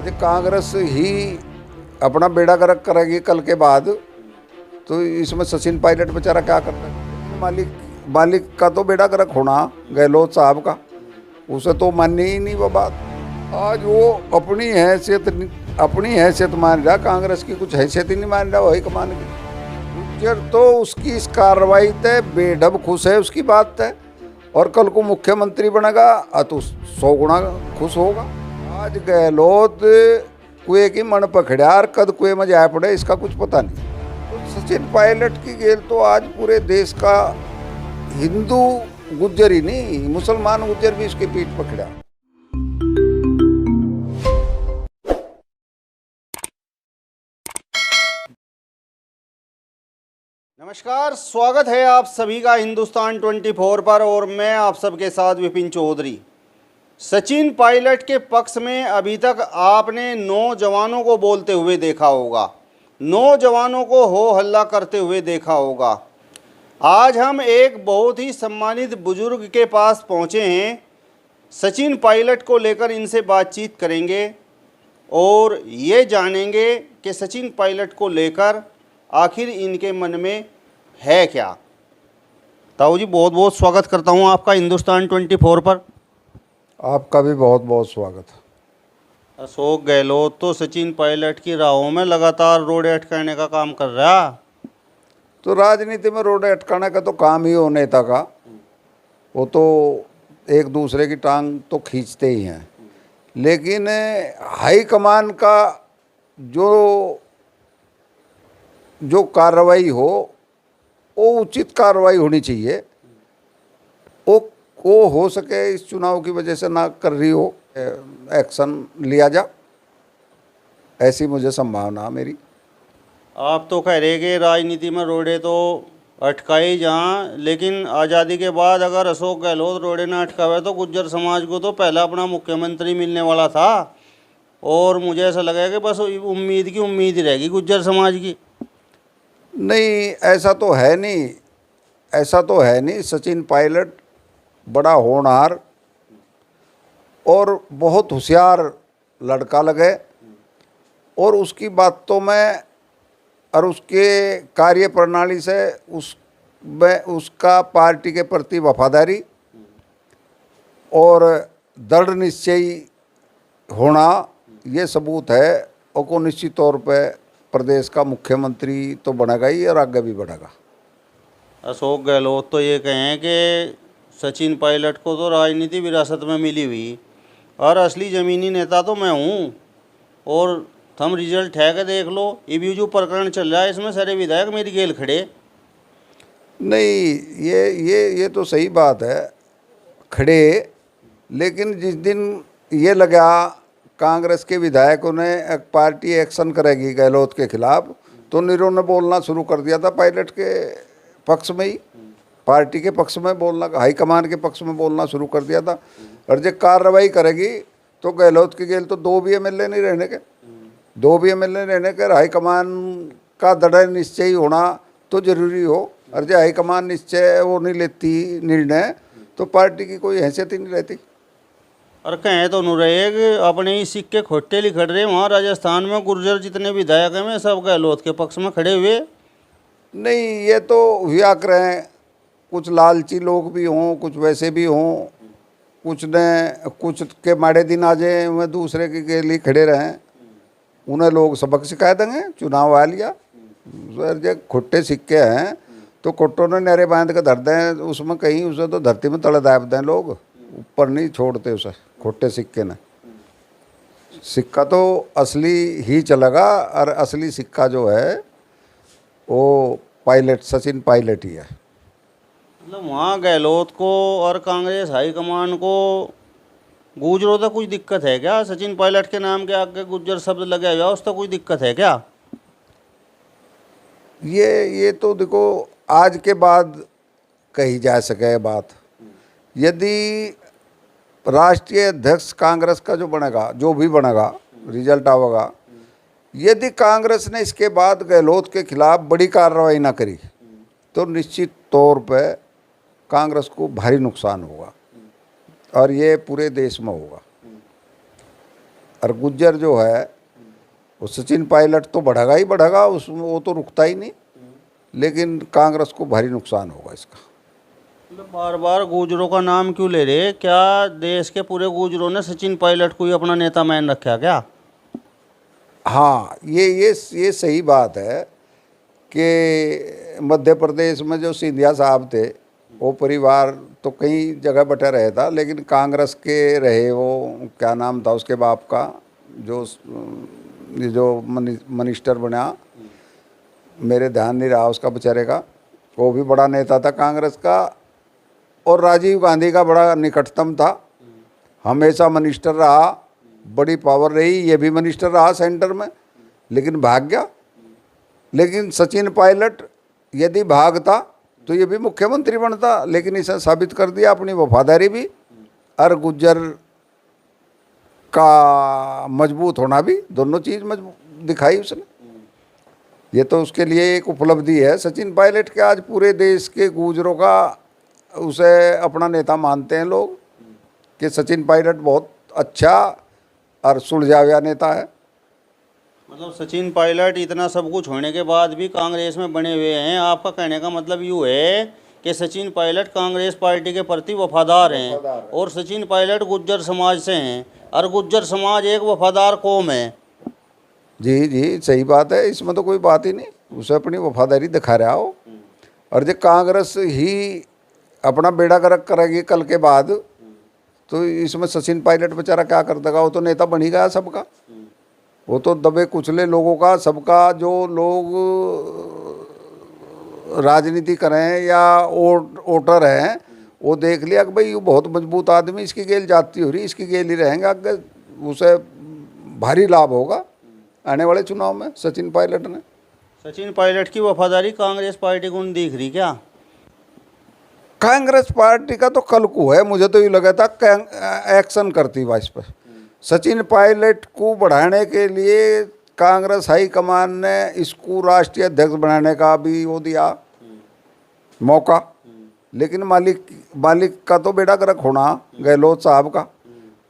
आज कांग्रेस ही अपना बेड़ा गर्क करेगी कल के बाद, तो इसमें सचिन पायलट बेचारा क्या कर रहा है। मालिक का तो बेड़ा गर्क होना गहलोत साहब का, उसे तो माननी ही नहीं वो बात। आज वो अपनी हैसियत मान रहा, कांग्रेस की कुछ हैसियत ही नहीं मान रहा वही कमान की। गुज्जर तो उसकी इस कार्रवाई से बेढब खुश है, उसकी बात है, और कल को मुख्यमंत्री बनेगा तो 100 गुना खुश होगा। आज गहलोत कुएं की मन पकड़ा और कद कुएं में जाए पड़े इसका कुछ पता नहीं। तो सचिन पायलट की गेल तो आज पूरे देश का हिंदू गुज्जर ही नहीं, मुसलमान गुज्जर भी इसकी पीठ पकड़ा। नमस्कार, स्वागत है आप सभी का हिंदुस्तान 24 पर, और मैं आप सबके साथ विपिन चौधरी। सचिन पायलट के पक्ष में अभी तक आपने नौजवानों को बोलते हुए देखा होगा, नौजवानों को हो हल्ला करते हुए देखा होगा। आज हम एक बहुत ही सम्मानित बुजुर्ग के पास पहुंचे हैं। सचिन पायलट को लेकर इनसे बातचीत करेंगे और ये जानेंगे कि सचिन पायलट को लेकर आखिर इनके मन में है क्या। ताऊ जी, बहुत बहुत स्वागत करता हूं आपका हिंदुस्तान 24 पर। आपका भी बहुत बहुत स्वागत। अशोक गहलोत तो सचिन पायलट की राहों में लगातार रोड़े अटकाने का काम कर रहा। तो राजनीति में रोड़े अटकाने का तो काम ही हो नेता का, वो तो एक दूसरे की टांग तो खींचते ही हैं, लेकिन हाई कमान का जो कार्रवाई वो उचित कार्रवाई होनी चाहिए। वो हो सके इस चुनाव की वजह से ना कर रही हो, एक्शन लिया जा, ऐसी मुझे संभावना मेरी। आप तो कह रहे कि राजनीति में रोड़े तो अटकाए जहाँ, लेकिन आज़ादी के बाद अगर अशोक गहलोत रोड़े ना अटकावे तो गुज्जर समाज को तो पहला अपना मुख्यमंत्री मिलने वाला था, और मुझे ऐसा लगा कि बस उम्मीद ही रहेगी गुज्जर समाज की। नहीं, ऐसा तो है नहीं। सचिन पायलट बड़ा होनहार और बहुत होशियार लड़का लगे, और उसकी बातों में और उसके कार्य प्रणाली से उसका पार्टी के प्रति वफादारी और दृढ़ निश्चयी होना ये सबूत है। और को निश्चित तौर पे प्रदेश का मुख्यमंत्री तो बनेगा ही और आगे भी बढ़ेगा। अशोक गहलोत तो ये कहें कि सचिन पायलट को तो राजनीति विरासत में मिली हुई, और असली ज़मीनी नेता तो मैं हूँ, और थम रिजल्ट है कि देख लो, ये जो प्रकरण चल रहा है इसमें सारे विधायक मेरी गेल खड़े। नहीं, ये तो सही बात है, खड़े, लेकिन जिस दिन ये लगा कांग्रेस के विधायकों ने एक पार्टी एक्शन करेगी गहलोत के खिलाफ, तो नीरों ने बोलना शुरू कर दिया था पायलट के पक्ष में ही, पार्टी के पक्ष में बोलना, हाईकमान के पक्ष में बोलना शुरू कर दिया था। और जब कार्रवाई करेगी तो गहलोत की गेल तो 2 भी एमएलए नहीं रहने के, 2 भी एमएलए रहने के, हाईकमान का दृढ़ निश्चय होना तो जरूरी हो। और जब हाईकमान निश्चय वो नहीं लेती निर्णय, तो पार्टी की कोई हैसियत ही नहीं रहती। और कहें तो नहीं रहे कि अपने ही सिक्के खोटे लिख रहे, वहाँ राजस्थान में गुर्जर जितने विधायक हैं सब गहलोत के पक्ष में खड़े हुए। नहीं, ये तो हुआ करें, कुछ लालची लोग भी हों, कुछ वैसे भी हों, कुछ के माड़े दिन आ जाए वह दूसरे के लिए खड़े रहें, उन्हें लोग सबक सिखा देंगे। चुनाव आ लिया, जो खुट्टे सिक्के हैं तो खुट्टों ने नारे बांध के धर दें उसमें, कहीं उसे तो धरती में तले दाब दें, लोग ऊपर नहीं छोड़ते उसे, खुट्टे सिक्के ने। सिक्का तो असली ही चलेगा, और असली सिक्का जो है वो सचिन पायलट ही है। मतलब वहाँ गहलोत को और कांग्रेस हाईकमान को गुजरों तो कुछ दिक्कत है क्या? सचिन पायलट के नाम के आगे गुज्जर शब्द लगे हुआ, उसका कोई दिक्कत है क्या? ये तो देखो आज के बाद कही जा सके बात। यदि राष्ट्रीय अध्यक्ष कांग्रेस का जो भी बनेगा, रिजल्ट आवेगा, यदि कांग्रेस ने इसके बाद गहलोत के खिलाफ बड़ी कार्रवाई ना करी तो निश्चित तौर पे कांग्रेस को भारी नुकसान होगा, और ये पूरे देश में होगा। और गुज्जर जो है वो सचिन पायलट तो बढ़ेगा ही बढ़ेगा, उसमें वो तो रुकता ही नहीं, लेकिन कांग्रेस को भारी नुकसान होगा इसका। मतलब बार बार गुजरों का नाम क्यों ले रहे? क्या देश के पूरे गुजरों ने सचिन पायलट को ही अपना नेता मान रखा क्या? हाँ, ये सही बात है कि मध्य प्रदेश में जो सिंधिया साहब थे वो परिवार तो कई जगह बटा रहे था, लेकिन कांग्रेस के रहे, वो क्या नाम था उसके बाप का, जो मिनिस्टर बना, मेरे ध्यान नहीं रहा उसका बेचारे का, वो भी बड़ा नेता था कांग्रेस का, और राजीव गांधी का बड़ा निकटतम था, हमेशा मिनिस्टर रहा, बड़ी पावर रही, ये भी मिनिस्टर रहा सेंटर में, लेकिन भाग गया। लेकिन सचिन पायलट यदि भागता तो ये भी मुख्यमंत्री बनता, लेकिन इसे साबित कर दिया अपनी वफादारी भी और गुज्जर का मजबूत होना भी, दोनों चीज़ मजबूत दिखाई उसने। ये तो उसके लिए एक उपलब्धि है सचिन पायलट के, आज पूरे देश के गुजरों का उसे अपना नेता मानते हैं लोग कि सचिन पायलट बहुत अच्छा और सुलझाव्या नेता है। मतलब सचिन पायलट इतना सब कुछ होने के बाद भी कांग्रेस में बने हुए हैं। आपका कहने का मतलब यूँ है कि सचिन पायलट कांग्रेस पार्टी के प्रति वफादार हैं, और सचिन पायलट गुज्जर समाज से हैं, और गुज्जर समाज एक वफादार कौम है। जी जी, सही बात है, इसमें तो कोई बात ही नहीं, उसे अपनी वफादारी दिखा रहा हो। और जो कांग्रेस ही अपना बेड़ा गर्क करेगी कल के बाद, तो इसमें सचिन पायलट बेचारा क्या कर देगा? वो तो नेता बन ही गया सबका, वो तो दबे कुचले लोगों का, सबका, जो लोग राजनीति करें या वोटर हैं, वो देख लिया कि भाई ये बहुत मजबूत आदमी, इसकी गेल जाती हो रही, इसकी गेल ही रहेंगे आगे, उसे भारी लाभ होगा आने वाले चुनाव में। सचिन पायलट ने, सचिन पायलट की वफादारी कांग्रेस पार्टी को नहीं दिख रही क्या? कांग्रेस पार्टी का तो कल को है, मुझे तो ये लगा था एक्शन करती बा इस पर। सचिन पायलट को बढ़ाने के लिए कांग्रेस हाईकमान ने इसको राष्ट्रीय अध्यक्ष बनाने का भी वो दिया मौका, लेकिन मालिक का तो बेड़ा गर्क होना गहलोत साहब का,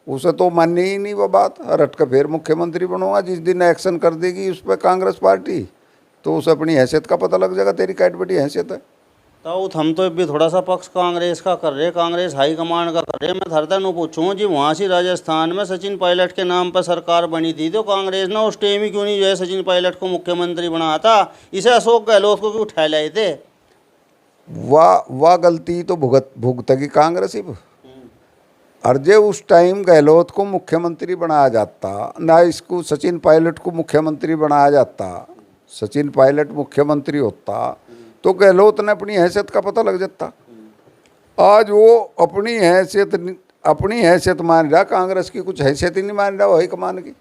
उसे तो माननी ही नहीं वो बात, रट कर फिर मुख्यमंत्री बनूंगा। जिस दिन एक्शन कर देगी उस पर कांग्रेस पार्टी, तो उसे अपनी हैसियत का पता लग जाएगा, तेरी कैट बेटी हैसियत है। तो हम तो भी थोड़ा सा पक्ष कांग्रेस का कर रहे, कांग्रेस हाईकमान का कर रहे। मैं थरता नहीं पूछूँ जी, वहाँ से राजस्थान में सचिन पायलट के नाम पर सरकार बनी थी, तो कांग्रेस ने उस टाइम ही क्यों नहीं जो है सचिन पायलट को मुख्यमंत्री बनाया था? इसे अशोक गहलोत को क्यों उठा लाए थे? वाह गलती तो भुगतेगी कांग्रेस ही। और जे उस टाइम गहलोत को मुख्यमंत्री बनाया जाता, ना इसको सचिन पायलट को मुख्यमंत्री बनाया जाता, सचिन पायलट मुख्यमंत्री होता तो गहलोत ने अपनी हैसियत का पता लग जाता। आज वो अपनी हैसियत मान रहा, कांग्रेस की कुछ हैसियत ही नहीं मान रहा, वही कमान की,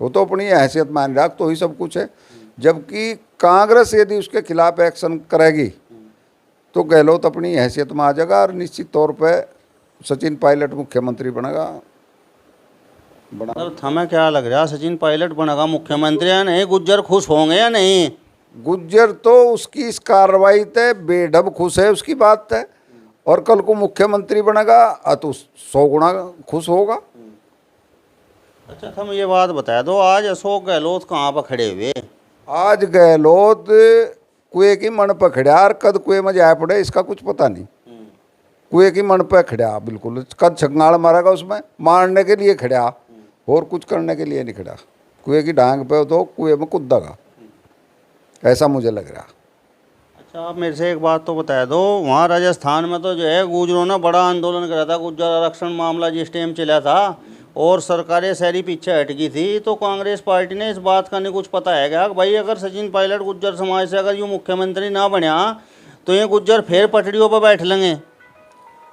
वो तो अपनी हैसियत मान रहा तो ही सब कुछ है। जबकि कांग्रेस यदि उसके खिलाफ एक्शन करेगी तो गहलोत अपनी हैसियत में आ जाएगा, और निश्चित तौर पर सचिन पायलट मुख्यमंत्री बनेगा। मतलब हमें क्या लग रहा है, सचिन पायलट बनेगा मुख्यमंत्री या नहीं? गुज्जर खुश होंगे या नहीं? गुज्जर तो उसकी इस कार्रवाई से बेढब खुश है, उसकी बात है, और कल को मुख्यमंत्री बनेगा तो 100 गुना खुश होगा। अच्छा, हम ये बात बता दो, आज अशोक गहलोत कहाँ पर खड़े हुए? आज गहलोत कुएं की मन पर खड़ा, और कद कुएं में जाए पड़े इसका कुछ पता नहीं। कुएं की मन पर खड़ा, बिल्कुल कद छंगाड़ मारेगा, उसमें मारने के लिए खड़ा, और कुछ करने के लिए नहीं खड़ा। कुएं की डांग पे तो कुएं में कूदेगा, ऐसा मुझे लग रहा। अच्छा, आप मेरे से एक बात तो बता दो, वहाँ राजस्थान में तो जो है गुजरों ने बड़ा आंदोलन करा था, गुज्जर आरक्षण मामला जिस टाइम चला था, और सरकारें सारी पीछे हट गई थी, तो कांग्रेस पार्टी ने इस बात का नहीं कुछ पता है क्या कि भाई अगर सचिन पायलट गुज्जर समाज से अगर यूँ मुख्यमंत्री ना बना तो ये गुज्जर फिर पटरियों पर बैठ लेंगे?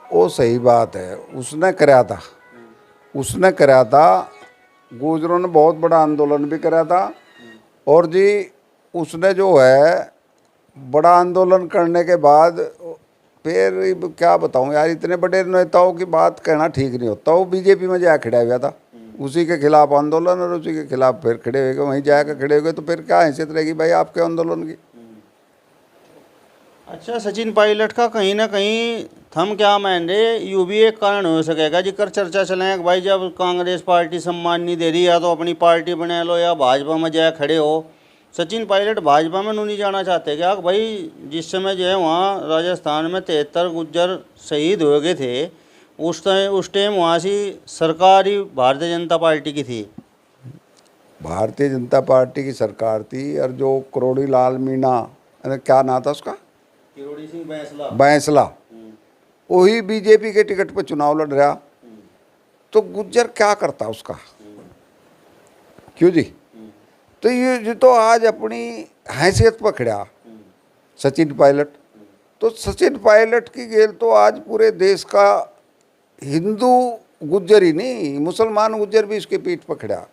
वो सही बात है, उसने कराया था, गुजरों ने बहुत बड़ा आंदोलन भी कराया था, और जी उसने जो है बड़ा आंदोलन करने के बाद फिर क्या बताऊं यार, इतने बड़े नेताओं की बात कहना ठीक नहीं होता। वो बीजेपी में जा खड़ा हुआ था, उसी के खिलाफ आंदोलन, और उसी के खिलाफ फिर खड़े हुए, वहीं जाकर खड़े हुए, तो फिर क्या हैसियत रहेगी भाई आपके आंदोलन की? अच्छा, सचिन पायलट का कहीं ना कहीं थम क्या मान रहे, यू भी एक कारण हो सकेगा जिकर चर्चा चले कि भाई जब कांग्रेस पार्टी सम्मान नहीं दे रही, या तो अपनी पार्टी बना लो या भाजपा में जाए खड़े हो। सचिन पायलट भाजपा में नहीं जाना चाहते क्या कि भाई जिस समय जो है वहाँ राजस्थान में 73 गुज्जर शहीद हो गए थे, उस टाइम वहाँ से सरकार ही भारतीय जनता पार्टी की थी। भारतीय जनता पार्टी की सरकार थी, और जो करोड़ी लाल मीणा, अरे क्या नाम था उसका, किरोड़ी सिंह बैंसला। बैंसला, वही बीजेपी के टिकट पर चुनाव लड़ रहा, तो गुज्जर क्या करता उसका, क्यों जी। तो ये तो आज अपनी हैसियत पर खड़ा सचिन पायलट। तो सचिन पायलट की गेल तो आज पूरे देश का हिंदू गुज्जर ही नहीं, मुसलमान गुज्जर भी इसके पीठ पर खड़ा।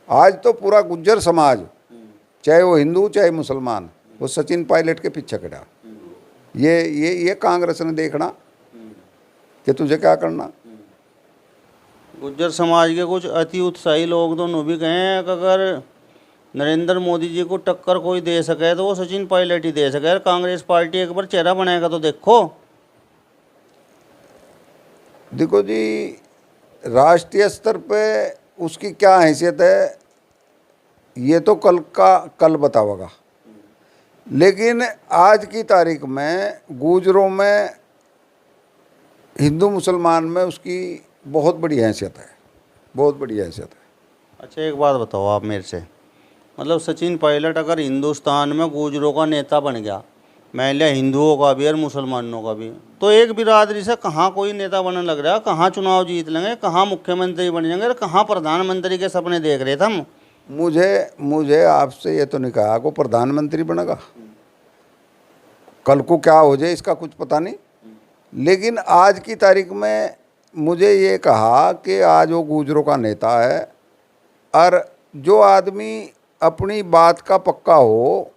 आज तो पूरा गुज्जर समाज, चाहे वो हिंदू चाहे मुसलमान, वो सचिन पायलट के पीछे खड़ा। ये कांग्रेस ने देखना कि तुझे क्या करना। गुज्जर समाज के कुछ अति उत्साही लोग दोनों भी कहे हैं कि अगर नरेंद्र मोदी जी को टक्कर कोई दे सके तो वो सचिन पायलट ही दे सके। कांग्रेस पार्टी एक बार चेहरा बनाएगा तो देखो जी, राष्ट्रीय स्तर पे उसकी क्या हैसियत है ये तो कल बताओगा, लेकिन आज की तारीख में गुजरों में, हिंदू मुसलमान में उसकी बहुत बड़ी हैसियत है, बहुत बड़ी हैसियत है। अच्छा, एक बात बताओ आप मेरे से, मतलब सचिन पायलट अगर हिंदुस्तान में गुजरों का नेता बन गया, मान लिया हिंदुओं का भी और मुसलमानों का भी, तो एक बिरादरी से कहाँ कोई नेता बनने लग रहा है, कहाँ चुनाव जीत लेंगे, कहाँ मुख्यमंत्री बन जाएंगे और कहाँ प्रधानमंत्री के सपने देख रहे थे हम। मुझे आपसे ये तो नहीं कहा को प्रधानमंत्री बनेगा, कल को क्या हो जाए इसका कुछ पता नहीं, लेकिन आज की तारीख में मुझे ये कहा कि आज वो गुजरों का नेता है, और जो आदमी अपनी बात का पक्का हो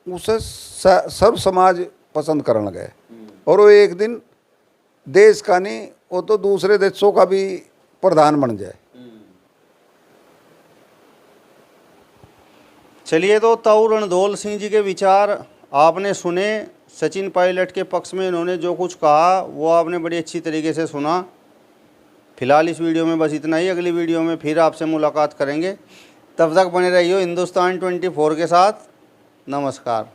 उसे सर्व समाज पसंद करने लगे, और वो एक दिन देश का नहीं, वो तो दूसरे देशों का भी प्रधान बन जाए। चलिए, तो ताऊ रणधौल सिंह जी के विचार आपने सुने। सचिन पायलट के पक्ष में इन्होंने जो कुछ कहा वो आपने बड़ी अच्छी तरीके से सुना। फिलहाल इस वीडियो में बस इतना ही, अगली वीडियो में फिर आपसे मुलाकात करेंगे। तब तक बने रहिए हिंदुस्तान 24 के साथ। नमस्कार।